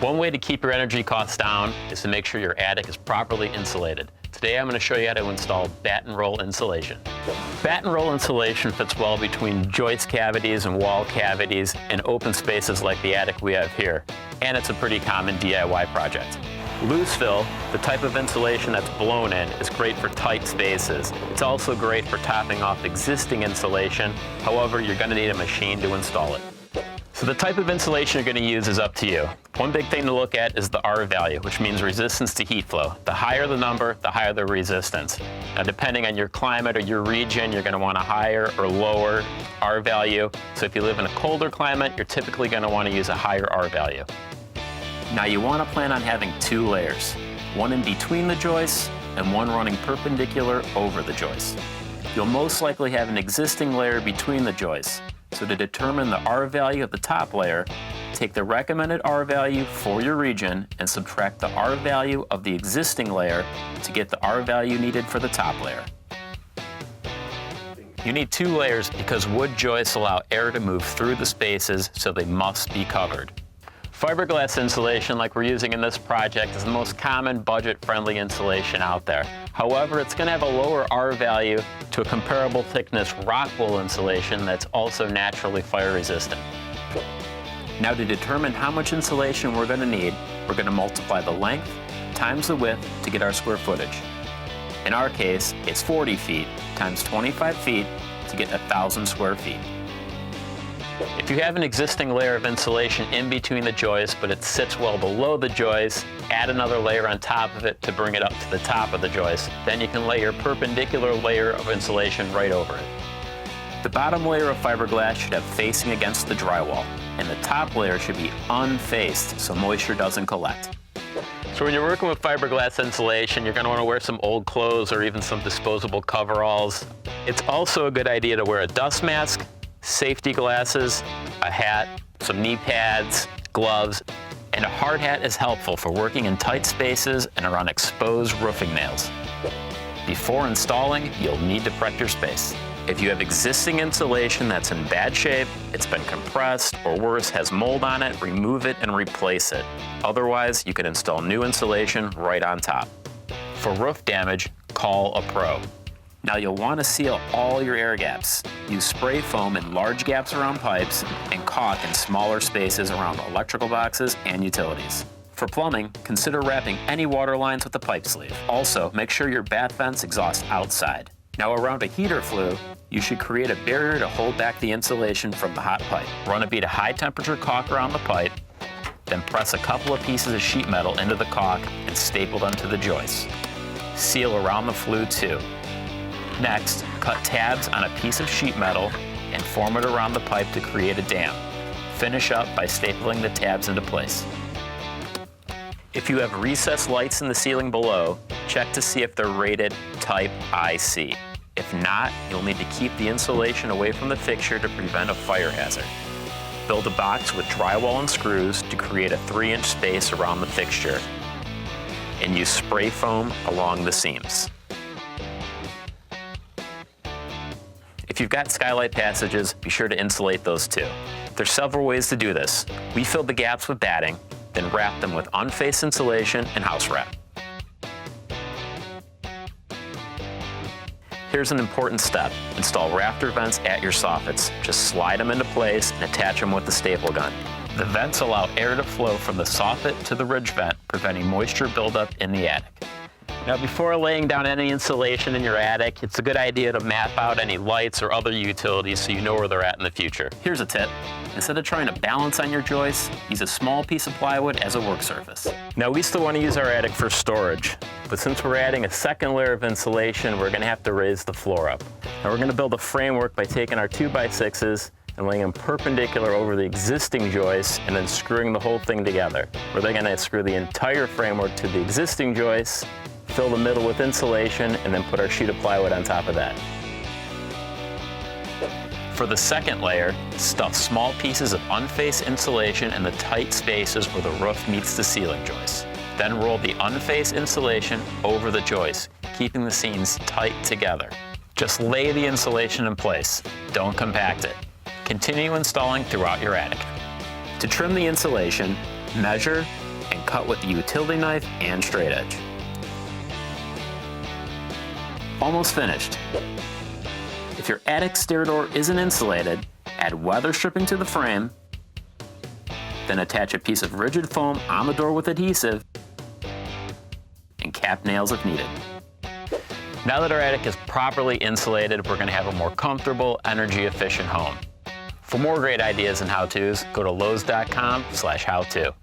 One way to keep your energy costs down is to make sure your attic is properly insulated. Today I'm going to show you how to install batt and roll insulation. Batt and roll insulation fits well between joist cavities and wall cavities in open spaces like the attic we have here, and it's a pretty common DIY project. Loose fill, the type of insulation that's blown in, is great for tight spaces. It's also great for topping off existing insulation. However, you're going to need a machine to install it. So the type of insulation you're going to use is up to you. One big thing to look at is the R value, which means resistance to heat flow. The higher the number, the higher the resistance. Now, depending on your climate or your region, you're going to want a higher or lower R value. So if you live in a colder climate, you're typically going to want to use a higher R value. Now you want to plan on having two layers, one in between the joists and one running perpendicular over the joists. You'll most likely have an existing layer between the joists. So to determine the R value of the top layer, take the recommended R value for your region and subtract the R value of the existing layer to get the R value needed for the top layer. You need two layers because wood joists allow air to move through the spaces, so they must be covered. Fiberglass insulation, like we're using in this project, is the most common budget-friendly insulation out there. However, it's going to have a lower R value to a comparable thickness rock wool insulation that's also naturally fire resistant. Now, to determine how much insulation we're going to need, we're going to multiply the length times the width to get our square footage. In our case, it's 40 feet times 25 feet to get 1,000 square feet. If you have an existing layer of insulation in between the joists, but it sits well below the joist, add another layer on top of it to bring it up to the top of the joist. Then you can lay your perpendicular layer of insulation right over it. The bottom layer of fiberglass should have facing against the drywall, and the top layer should be unfazed so moisture doesn't collect. So when you're working with fiberglass insulation, you're going to want to wear some old clothes or even some disposable coveralls. It's also a good idea to wear a dust mask, safety glasses, a hat, some knee pads, gloves, and a hard hat is helpful for working in tight spaces and around exposed roofing nails. Before installing, you'll need to prep your space. If you have existing insulation that's in bad shape, it's been compressed, or worse, has mold on it, remove it and replace it. Otherwise, you can install new insulation right on top. For roof damage, call a pro. Now you'll want to seal all your air gaps. Use spray foam in large gaps around pipes and caulk in smaller spaces around electrical boxes and utilities. For plumbing, consider wrapping any water lines with a pipe sleeve. Also, make sure your bath vents exhaust outside. Now around a heater flue, you should create a barrier to hold back the insulation from the hot pipe. Run a bead of high temperature caulk around the pipe, then press a couple of pieces of sheet metal into the caulk and staple them to the joists. Seal around the flue too. Next, cut tabs on a piece of sheet metal and form it around the pipe to create a dam. Finish up by stapling the tabs into place. If you have recessed lights in the ceiling below, check to see if they're rated type IC. If not, you'll need to keep the insulation away from the fixture to prevent a fire hazard. Build a box with drywall and screws to create a 3-inch space around the fixture, and use spray foam along the seams. If you've got skylight passages, be sure to insulate those too. There's several ways to do this. We filled the gaps with batting, then wrap them with unfazed insulation and house wrap. Here's an important step. Install rafter vents at your soffits. Just slide them into place and attach them with the staple gun. The vents allow air to flow from the soffit to the ridge vent, preventing moisture buildup in the attic. Now, before laying down any insulation in your attic, it's a good idea to map out any lights or other utilities so you know where they're at in the future. Here's a tip. Instead of trying to balance on your joists, use a small piece of plywood as a work surface. Now, we still want to use our attic for storage, but since we're adding a second layer of insulation, we're going to have to raise the floor up. Now, we're going to build a framework by taking our 2x6s and laying them perpendicular over the existing joists and then screwing the whole thing together. We're then going to screw the entire framework to the existing joists, fill the middle with insulation, and then put our sheet of plywood on top of that. For the second layer, stuff small pieces of unfazed insulation in the tight spaces where the roof meets the ceiling joists. Then roll the unfazed insulation over the joists, keeping the seams tight together. Just lay the insulation in place. Don't compact it. Continue installing throughout your attic. To trim the insulation, measure, and cut with the utility knife and straight edge. Almost finished. If your attic stair door isn't insulated, add weather stripping to the frame, then attach a piece of rigid foam on the door with adhesive, and cap nails if needed. Now that our attic is properly insulated, we're going to have a more comfortable, energy-efficient home. For more great ideas and how-tos, go to lowes.com/howto.